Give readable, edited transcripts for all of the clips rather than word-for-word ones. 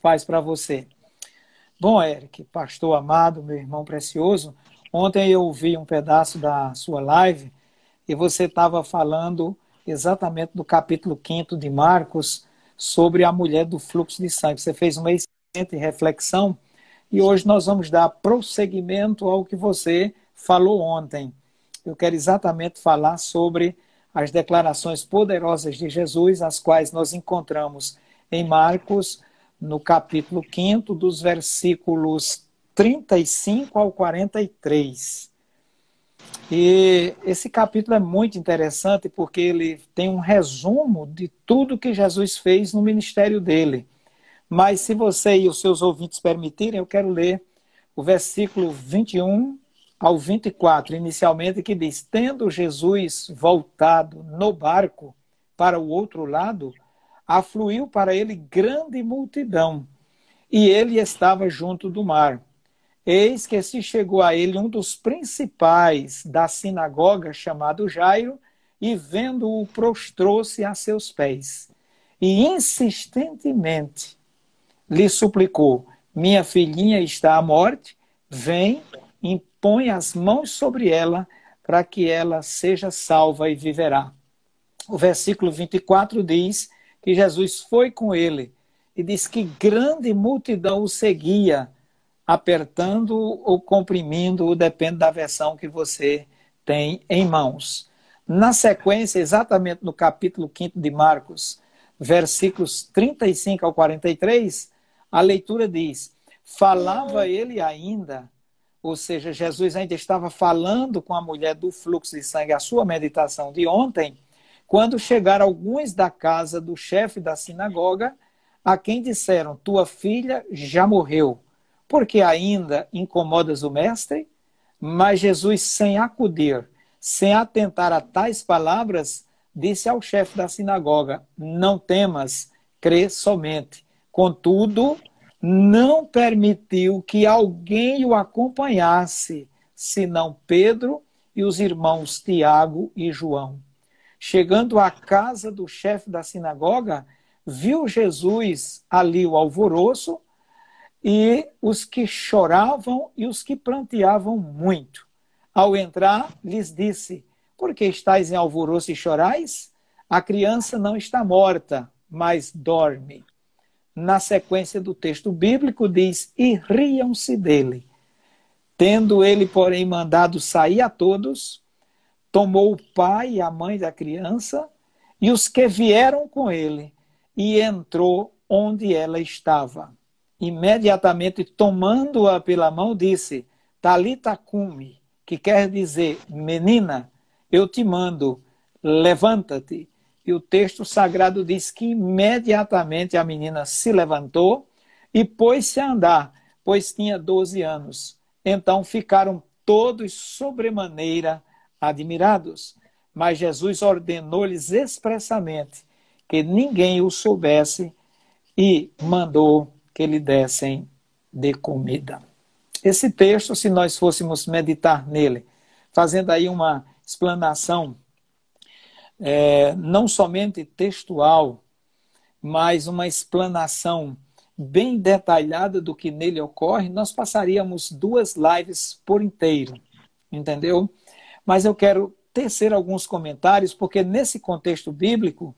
paz para você. Bom, Eric, pastor amado, meu irmão precioso, ontem eu ouvi um pedaço da sua live e você estava falando exatamente do capítulo 5º de Marcos sobre a mulher do fluxo de sangue. Você fez uma excelente reflexão e hoje nós vamos dar prosseguimento ao que você falou ontem. Eu quero exatamente falar sobre as declarações poderosas de Jesus, as quais nós encontramos em Marcos, no capítulo 5º, dos versículos 35 ao 43. E esse capítulo é muito interessante porque ele tem um resumo de tudo que Jesus fez no ministério dele. Mas se você e os seus ouvintes permitirem, eu quero ler o versículo 21 ao 24, inicialmente, que diz: tendo Jesus voltado no barco para o outro lado, afluiu para ele grande multidão, e ele estava junto do mar. Eis que se chegou a ele um dos principais da sinagoga, chamado Jairo, e vendo-o, prostrou-se a seus pés, e insistentemente lhe suplicou: minha filhinha está à morte, vem, impõe as mãos sobre ela, para que ela seja salva e viverá. O versículo 24 diz que Jesus foi com ele e diz que grande multidão o seguia, apertando ou comprimindo, depende da versão que você tem em mãos. Na sequência, exatamente no capítulo 5º de Marcos, versículos 35 ao 43, a leitura diz: falava ele ainda, ou seja, Jesus ainda estava falando com a mulher do fluxo de sangue, a sua meditação de ontem, quando chegaram alguns da casa do chefe da sinagoga, a quem disseram: tua filha já morreu, porque ainda incomodas o mestre? Mas Jesus, sem acudir, sem atentar a tais palavras, disse ao chefe da sinagoga: não temas, crê somente. Contudo, não permitiu que alguém o acompanhasse, senão Pedro e os irmãos Tiago e João. Chegando à casa do chefe da sinagoga, viu Jesus ali o alvoroço, e os que choravam e os que pranteavam muito. Ao entrar, lhes disse: por que estáis em alvoroço e chorais? A criança não está morta, mas dorme. Na sequência do texto bíblico diz: e riam-se dele. Tendo ele, porém, mandado sair a todos, tomou o pai e a mãe da criança e os que vieram com ele, e entrou onde ela estava. Imediatamente, tomando-a pela mão, disse: Talita cumi, que quer dizer: menina, eu te mando, levanta-te. E o texto sagrado diz que imediatamente a menina se levantou e pôs-se a andar, pois tinha 12 anos. Então ficaram todos sobremaneira admirados. Mas Jesus ordenou-lhes expressamente que ninguém o soubesse e mandou que lhe dessem de comida. Esse texto, se nós fôssemos meditar nele, fazendo aí uma explanação, não somente textual, mas uma explanação bem detalhada do que nele ocorre, nós passaríamos 2 lives por inteiro, entendeu? Mas eu quero tecer alguns comentários, porque nesse contexto bíblico,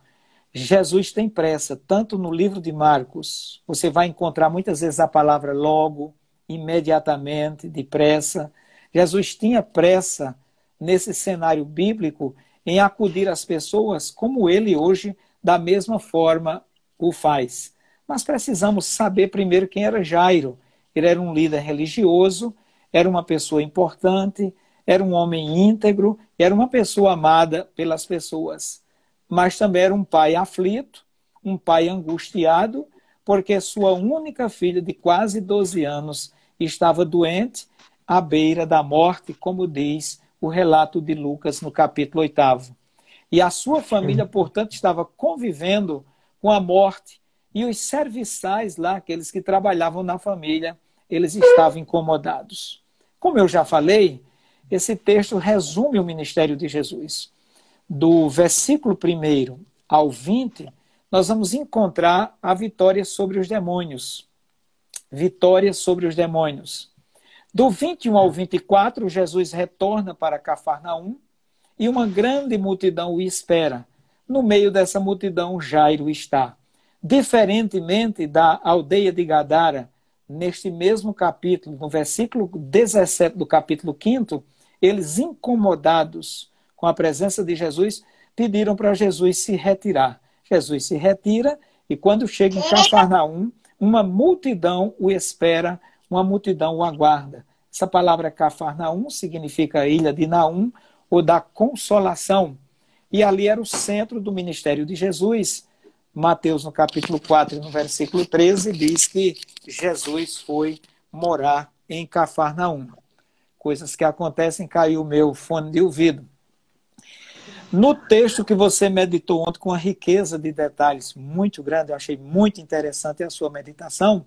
Jesus tem pressa, tanto no livro de Marcos, você vai encontrar muitas vezes a palavra logo, imediatamente, depressa. Jesus tinha pressa nesse cenário bíblico em acudir às pessoas como ele hoje, da mesma forma, o faz. Mas precisamos saber primeiro quem era Jairo. Ele era um líder religioso, era uma pessoa importante, era um homem íntegro, era uma pessoa amada pelas pessoas. Mas também era um pai aflito, um pai angustiado, porque sua única filha de quase 12 anos estava doente, à beira da morte, como diz o relato de Lucas no capítulo 8º. E a sua família, portanto, estava convivendo com a morte, e os serviçais lá, aqueles que trabalhavam na família, eles estavam incomodados. Como eu já falei, esse texto resume o ministério de Jesus. Do versículo 1 ao 20, nós vamos encontrar a vitória sobre os demônios. vitória sobre os demônios. Do 21 ao 24, Jesus retorna para Cafarnaum e uma grande multidão o espera. No meio dessa multidão, Jairo está. Diferentemente da aldeia de Gadara, neste mesmo capítulo, no versículo 17 do capítulo 5, eles, incomodados com a presença de Jesus, pediram para Jesus se retirar. Jesus se retira e quando chega em Cafarnaum, uma multidão o espera, uma multidão o aguarda. Essa palavra Cafarnaum significa ilha de Naum, ou da consolação. E ali era o centro do ministério de Jesus. Mateus, no capítulo 4, no versículo 13, diz que Jesus foi morar em Cafarnaum. Coisas que acontecem, caiu o meu fone de ouvido. No texto que você meditou ontem, com a riqueza de detalhes muito grande, eu achei muito interessante a sua meditação,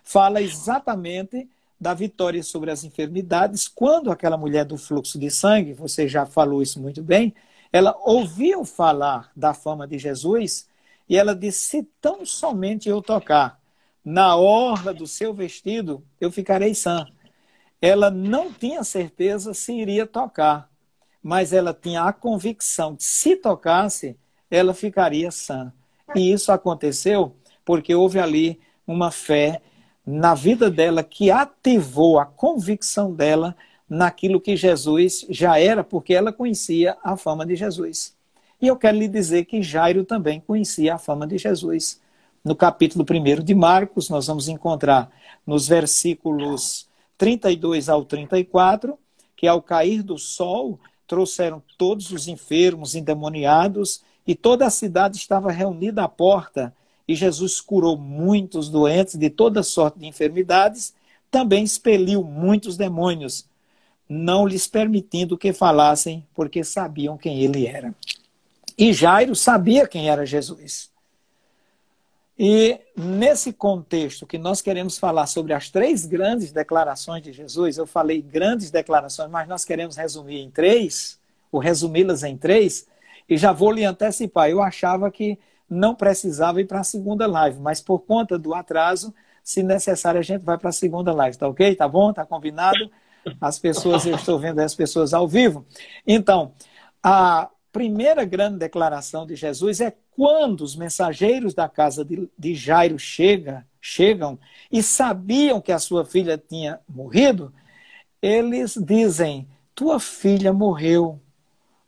fala exatamente da vitória sobre as enfermidades, quando aquela mulher do fluxo de sangue, você já falou isso muito bem, ela ouviu falar da fama de Jesus e ela disse, se tão somente eu tocar na orla do seu vestido, eu ficarei sã. Ela não tinha certeza se iria tocar, mas ela tinha a convicção que se tocasse, ela ficaria sã. E isso aconteceu porque houve ali uma fé na vida dela que ativou a convicção dela naquilo que Jesus já era, porque ela conhecia a fama de Jesus. E eu quero lhe dizer que Jairo também conhecia a fama de Jesus. No capítulo 1 de Marcos, nós vamos encontrar nos versículos 32 ao 34, que ao cair do sol, trouxeram todos os enfermos, endemoniados, e toda a cidade estava reunida à porta, e Jesus curou muitos doentes de toda sorte de enfermidades, também expeliu muitos demônios, não lhes permitindo que falassem, porque sabiam quem ele era. E Jairo sabia quem era Jesus. E nesse contexto que nós queremos falar sobre as 3 grandes declarações de Jesus, eu falei grandes declarações, mas nós queremos resumir em 3, ou resumi-las em 3, e já vou lhe antecipar, eu achava que não precisava ir para a segunda live, mas por conta do atraso, se necessário, a gente vai para a segunda live, tá ok? Tá bom? Tá combinado? As pessoas, eu estou vendo as pessoas ao vivo. Então, a primeira grande declaração de Jesus é quando os mensageiros da casa de Jairo chegam e sabiam que a sua filha tinha morrido, eles dizem, tua filha morreu,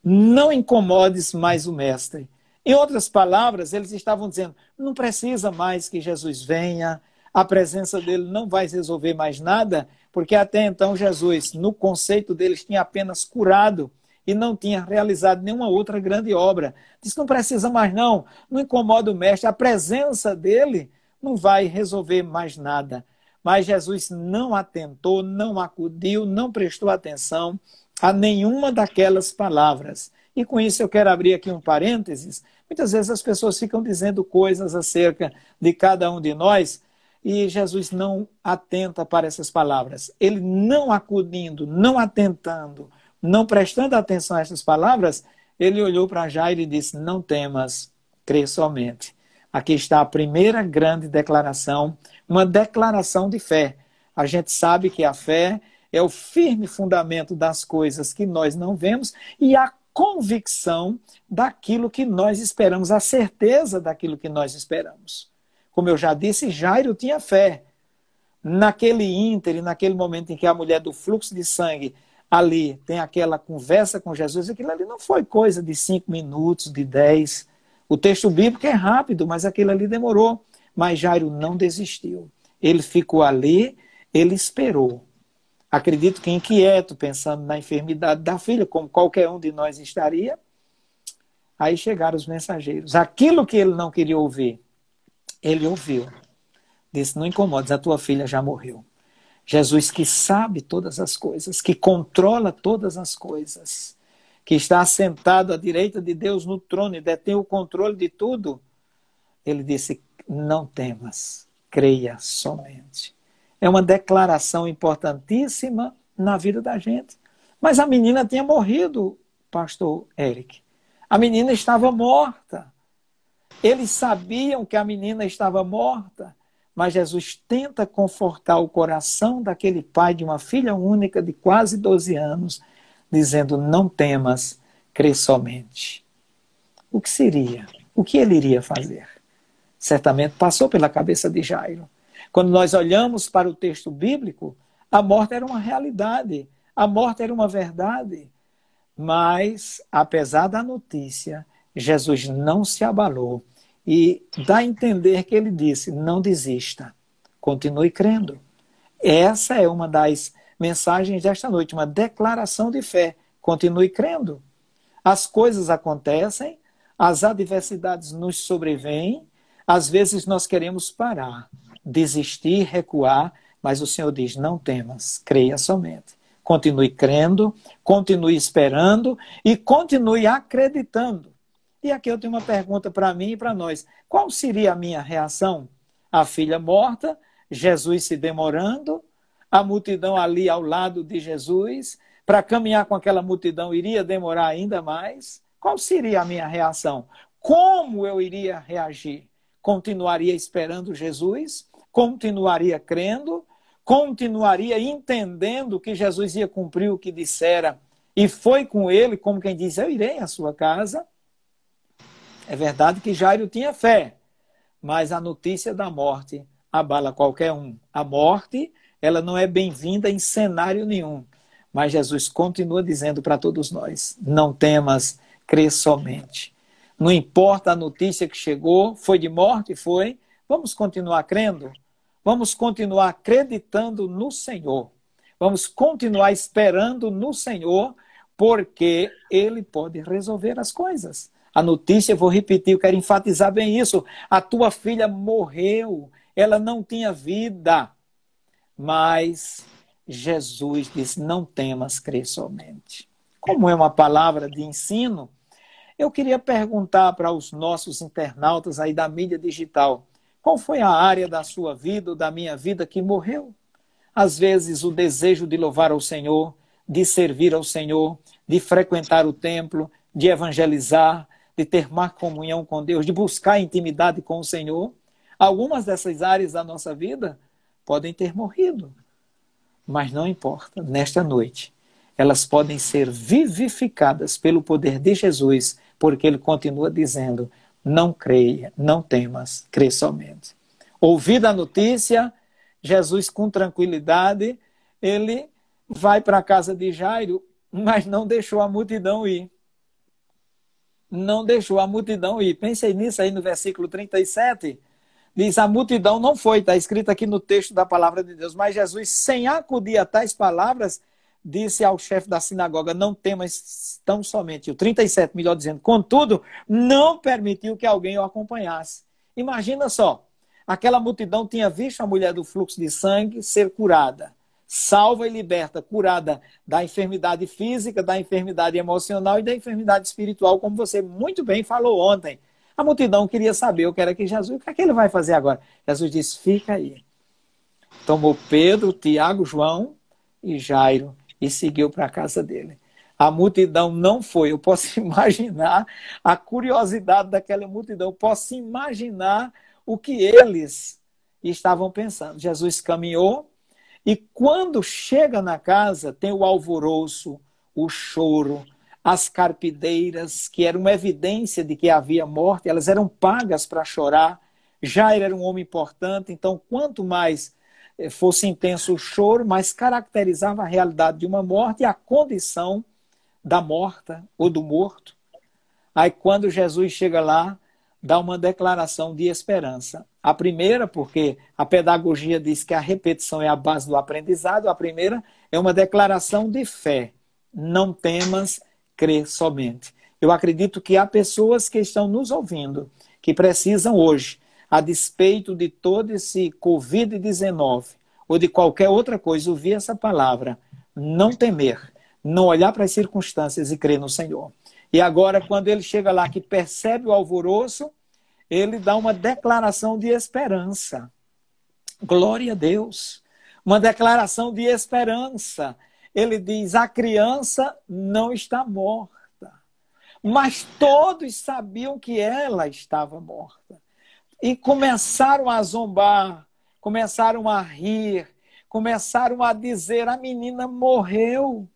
não incomodes mais o mestre. Em outras palavras, eles estavam dizendo, não precisa mais que Jesus venha, a presença dele não vai resolver mais nada, porque até então Jesus, no conceito deles, tinha apenas curado e não tinha realizado nenhuma outra grande obra. Disse, não precisa mais não incomoda o mestre, a presença dele não vai resolver mais nada. Mas Jesus não atentou, não acudiu, não prestou atenção a nenhuma daquelas palavras. E com isso eu quero abrir aqui um parênteses. Muitas vezes as pessoas ficam dizendo coisas acerca de cada um de nós e Jesus não atenta para essas palavras. Ele não acudindo, não atentando, não prestando atenção a essas palavras, ele olhou para Jairo e disse, não temas, crê somente. Aqui está a primeira grande declaração, uma declaração de fé. A gente sabe que a fé é o firme fundamento das coisas que nós não vemos e a convicção daquilo que nós esperamos, a certeza daquilo que nós esperamos. Como eu já disse, Jairo tinha fé. Naquele íntere, naquele momento em que a mulher do fluxo de sangue ali tem aquela conversa com Jesus, aquilo ali não foi coisa de 5 minutos, de 10. O texto bíblico é rápido, mas aquilo ali demorou. Mas Jairo não desistiu. Ele ficou ali, ele esperou. Acredito que inquieto, pensando na enfermidade da filha, como qualquer um de nós estaria. Aí chegaram os mensageiros. Aquilo que ele não queria ouvir, ele ouviu. Disse, não incomodes, a tua filha já morreu. Jesus que sabe todas as coisas, que controla todas as coisas, que está assentado à direita de Deus no trono e detém o controle de tudo, ele disse, não temas, creia somente. É uma declaração importantíssima na vida da gente. Mas a menina tinha morrido, pastor Eric. A menina estava morta. Eles sabiam que a menina estava morta, mas Jesus tenta confortar o coração daquele pai de uma filha única de quase 12 anos, dizendo: não temas, crê somente. O que seria? O que ele iria fazer? Certamente passou pela cabeça de Jairo. Quando nós olhamos para o texto bíblico, a morte era uma realidade, a morte era uma verdade. Mas, apesar da notícia, Jesus não se abalou e dá a entender que ele disse: não desista, continue crendo. Essa é uma das mensagens desta noite, uma declaração de fé. Continue crendo. As coisas acontecem, as adversidades nos sobrevêm, às vezes nós queremos parar, desistir, recuar, mas o Senhor diz: não temas, creia somente. Continue crendo, continue esperando e continue acreditando. E aqui eu tenho uma pergunta para mim e para nós. Qual seria a minha reação? A filha morta, Jesus se demorando, a multidão ali ao lado de Jesus, para caminhar com aquela multidão iria demorar ainda mais? Qual seria a minha reação? Como eu iria reagir? Continuaria esperando Jesus? Continuaria crendo? Continuaria entendendo que Jesus ia cumprir o que dissera e foi com ele, como quem diz: eu irei à sua casa? É verdade que Jairo tinha fé, mas a notícia da morte abala qualquer um. A morte, ela não é bem-vinda em cenário nenhum. Mas Jesus continua dizendo para todos nós: não temas, crê somente. Não importa a notícia que chegou, foi de morte, foi. Vamos continuar crendo? Vamos continuar acreditando no Senhor. Vamos continuar esperando no Senhor, porque Ele pode resolver as coisas. A notícia, eu vou repetir, eu quero enfatizar bem isso: a tua filha morreu, ela não tinha vida. Mas Jesus disse: não temas, crê somente. Como é uma palavra de ensino, eu queria perguntar para os nossos internautas aí da mídia digital: qual foi a área da sua vida ou da minha vida que morreu? Às vezes o desejo de louvar ao Senhor, de servir ao Senhor, de frequentar o templo, de evangelizar, de ter má comunhão com Deus, de buscar intimidade com o Senhor. Algumas dessas áreas da nossa vida podem ter morrido. Mas não importa, nesta noite, elas podem ser vivificadas pelo poder de Jesus, porque ele continua dizendo: não creia, não temas, crê somente. Ouvida a notícia, Jesus, com tranquilidade, ele vai para a casa de Jairo, mas não deixou a multidão ir. Não deixou a multidão ir. Pensei nisso aí no versículo 37. Diz: a multidão não foi, está escrito aqui no texto da palavra de Deus, mas Jesus, sem acudir a tais palavras, disse ao chefe da sinagoga: não temas tão somente. O 37, melhor dizendo: contudo, não permitiu que alguém o acompanhasse. Imagina só, aquela multidão tinha visto a mulher do fluxo de sangue ser curada, salva e liberta, curada da enfermidade física, da enfermidade emocional e da enfermidade espiritual, como você muito bem falou ontem. A multidão queria saber o que era que Jesus, o que é que ele vai fazer agora? Jesus disse: fica aí. Tomou Pedro, Tiago, João e Jairo e seguiu para a casa dele. A multidão não foi. Eu posso imaginar a curiosidade daquela multidão. Eu posso imaginar o que eles estavam pensando. Jesus caminhou e quando chega na casa tem o alvoroço, o choro, as carpideiras, que eram uma evidência de que havia morte, elas eram pagas para chorar. Jairo era um homem importante, então quanto mais fosse intenso o choro, mais caracterizava a realidade de uma morte e a condição da morta ou do morto. Aí quando Jesus chega lá, dá uma declaração de esperança. A primeira, porque a pedagogia diz que a repetição é a base do aprendizado, a primeira é uma declaração de fé. Não temas, crê somente. Eu acredito que há pessoas que estão nos ouvindo, que precisam hoje, a despeito de todo esse Covid-19 ou de qualquer outra coisa, ouvir essa palavra: não temer, não olhar para as circunstâncias e crer no Senhor. E agora, quando ele chega lá, que percebe o alvoroço, ele dá uma declaração de esperança. Glória a Deus! Uma declaração de esperança. Ele diz: a criança não está morta. Mas todos sabiam que ela estava morta. E começaram a zombar, começaram a rir, começaram a dizer: a menina morreu.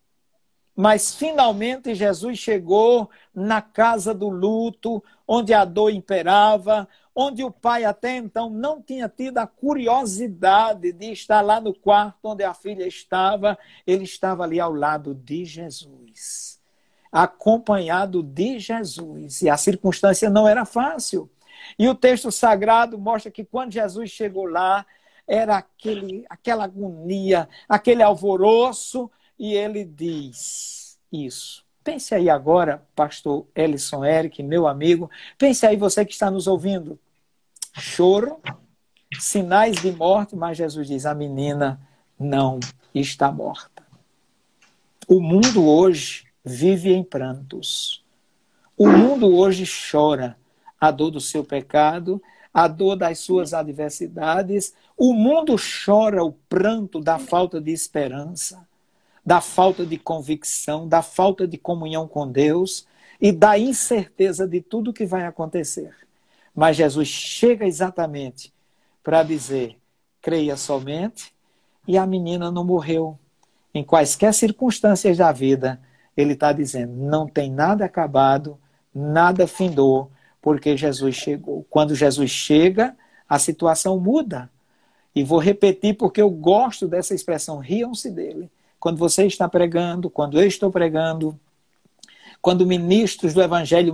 Mas finalmente Jesus chegou na casa do luto, onde a dor imperava, onde o pai até então não tinha tido a curiosidade de estar lá no quarto onde a filha estava. Ele estava ali ao lado de Jesus, acompanhado de Jesus. E a circunstância não era fácil. E o texto sagrado mostra que quando Jesus chegou lá, era aquela agonia, aquele alvoroço. E ele diz isso. Pense aí agora, pastor Ellison Eric, meu amigo. Pense aí, você que está nos ouvindo. Choro, sinais de morte, mas Jesus diz: a menina não está morta. O mundo hoje vive em prantos. O mundo hoje chora a dor do seu pecado, a dor das suas adversidades. O mundo chora o pranto da falta de esperança, da falta de convicção, da falta de comunhão com Deus e da incerteza de tudo que vai acontecer. Mas Jesus chega exatamente para dizer: creia somente, e a menina não morreu. Em quaisquer circunstâncias da vida, ele está dizendo: não tem nada acabado, nada findou, porque Jesus chegou. Quando Jesus chega, a situação muda. E vou repetir porque eu gosto dessa expressão: riam-se dele. Quando você está pregando, quando eu estou pregando, quando ministros do Evangelho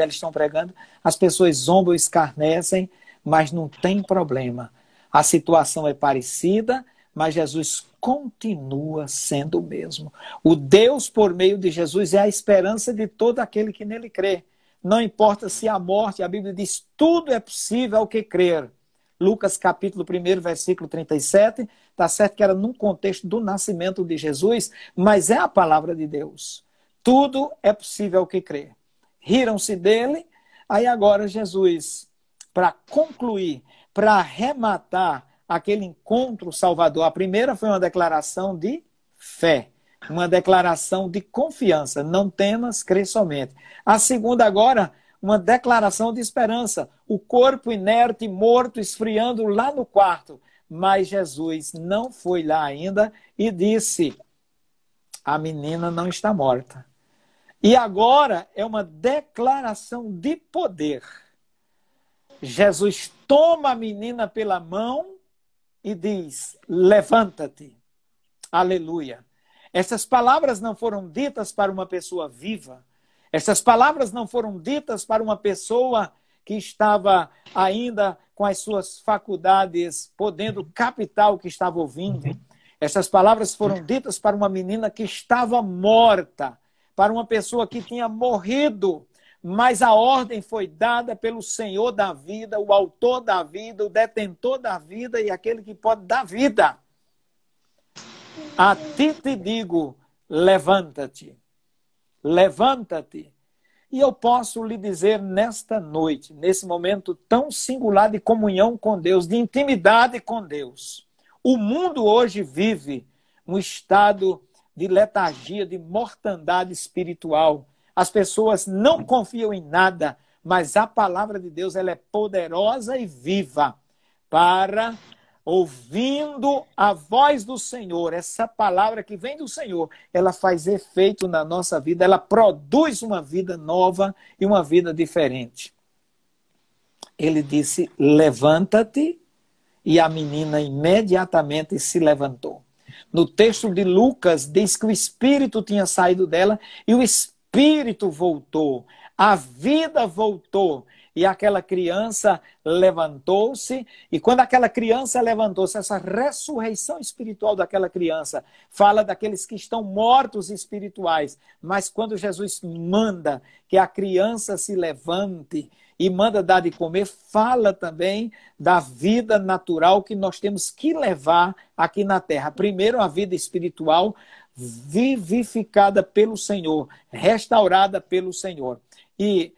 estão pregando, as pessoas zombam, escarnecem, mas não tem problema. A situação é parecida, mas Jesus continua sendo o mesmo. O Deus por meio de Jesus é a esperança de todo aquele que nele crê. Não importa se a morte, a Bíblia diz: tudo é possível ao que crer. Lucas capítulo 1, versículo 37, está certo que era num contexto do nascimento de Jesus, mas é a palavra de Deus. Tudo é possível ao que crer. Riram-se dele. Aí agora Jesus, para concluir, para arrematar aquele encontro salvador, a primeira foi uma declaração de fé, uma declaração de confiança: não temas, crê somente. A segunda agora, uma declaração de esperança, o corpo inerte, morto, esfriando lá no quarto. Mas Jesus não foi lá ainda e disse: a menina não está morta. E agora é uma declaração de poder. Jesus toma a menina pela mão e diz: levanta-te. Aleluia. Essas palavras não foram ditas para uma pessoa viva. Essas palavras não foram ditas para uma pessoa que estava ainda com as suas faculdades podendo captar o que estava ouvindo. Essas palavras foram ditas para uma menina que estava morta, para uma pessoa que tinha morrido, mas a ordem foi dada pelo Senhor da vida, o autor da vida, o detentor da vida e aquele que pode dar vida. A ti te digo, levanta-te. Levanta-te. E eu posso lhe dizer nesta noite, nesse momento tão singular de comunhão com Deus, de intimidade com Deus. O mundo hoje vive um estado de letargia, de mortandade espiritual. As pessoas não confiam em nada, mas a palavra de Deus, ela é poderosa e viva para, ouvindo a voz do Senhor, essa palavra que vem do Senhor, ela faz efeito na nossa vida, ela produz uma vida nova e uma vida diferente. Ele disse: levanta-te, e a menina imediatamente se levantou. No texto de Lucas, diz que o espírito tinha saído dela e o espírito voltou, a vida voltou. E aquela criança levantou-se, e quando aquela criança levantou-se, essa ressurreição espiritual daquela criança fala daqueles que estão mortos espirituais. Mas quando Jesus manda que a criança se levante e manda dar de comer, fala também da vida natural que nós temos que levar aqui na terra. Primeiro, a vida espiritual vivificada pelo Senhor, restaurada pelo Senhor. E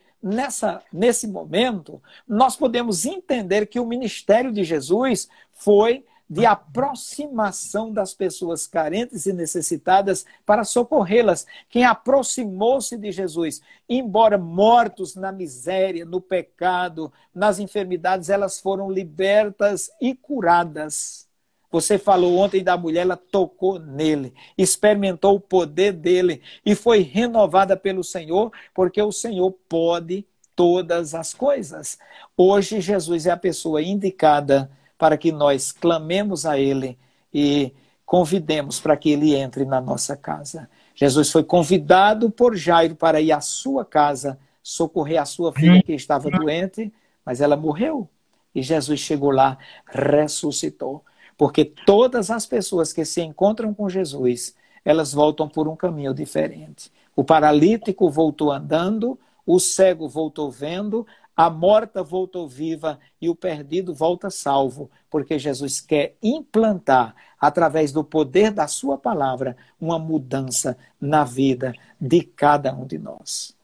nesse momento, nós podemos entender que o ministério de Jesus foi de aproximação das pessoas carentes e necessitadas para socorrê-las. Quem aproximou-se de Jesus, embora mortos na miséria, no pecado, nas enfermidades, elas foram libertas e curadas. Você falou ontem da mulher, ela tocou nele, experimentou o poder dele e foi renovada pelo Senhor, porque o Senhor pode todas as coisas. Hoje, Jesus é a pessoa indicada para que nós clamemos a ele e convidemos para que ele entre na nossa casa. Jesus foi convidado por Jairo para ir à sua casa, socorrer a sua filha que estava doente, mas ela morreu. E Jesus chegou lá, ressuscitou. Porque todas as pessoas que se encontram com Jesus, elas voltam por um caminho diferente. O paralítico voltou andando, o cego voltou vendo, a morta voltou viva e o perdido volta salvo. Porque Jesus quer implantar, através do poder da sua palavra, uma mudança na vida de cada um de nós.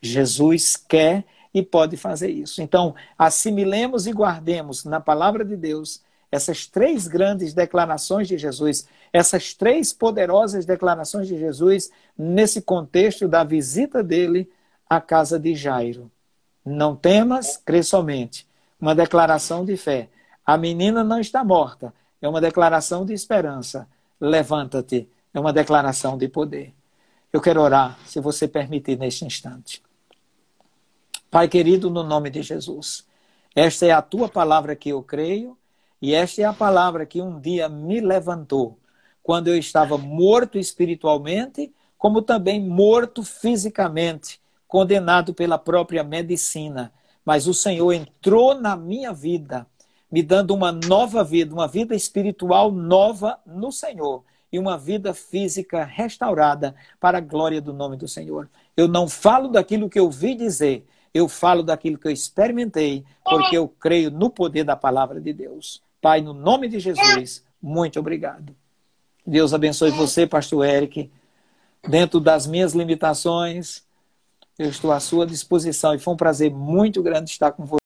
Jesus quer e pode fazer isso. Então, assimilemos e guardemos na palavra de Deus essas 3 grandes declarações de Jesus, essas 3 poderosas declarações de Jesus nesse contexto da visita dele à casa de Jairo. Não temas, crê somente. Uma declaração de fé. A menina não está morta. É uma declaração de esperança. Levanta-te. É uma declaração de poder. Eu quero orar, se você permitir, neste instante. Pai querido, no nome de Jesus, esta é a tua palavra que eu creio. E esta é a palavra que um dia me levantou, quando eu estava morto espiritualmente, como também morto fisicamente, condenado pela própria medicina. Mas o Senhor entrou na minha vida, me dando uma nova vida, uma vida espiritual nova no Senhor, e uma vida física restaurada para a glória do nome do Senhor. Eu não falo daquilo que eu ouvi dizer, eu falo daquilo que eu experimentei, porque eu creio no poder da palavra de Deus. Pai, no nome de Jesus, muito obrigado. Deus abençoe você, pastor Eric. Dentro das minhas limitações, eu estou à sua disposição. E foi um prazer muito grande estar com você.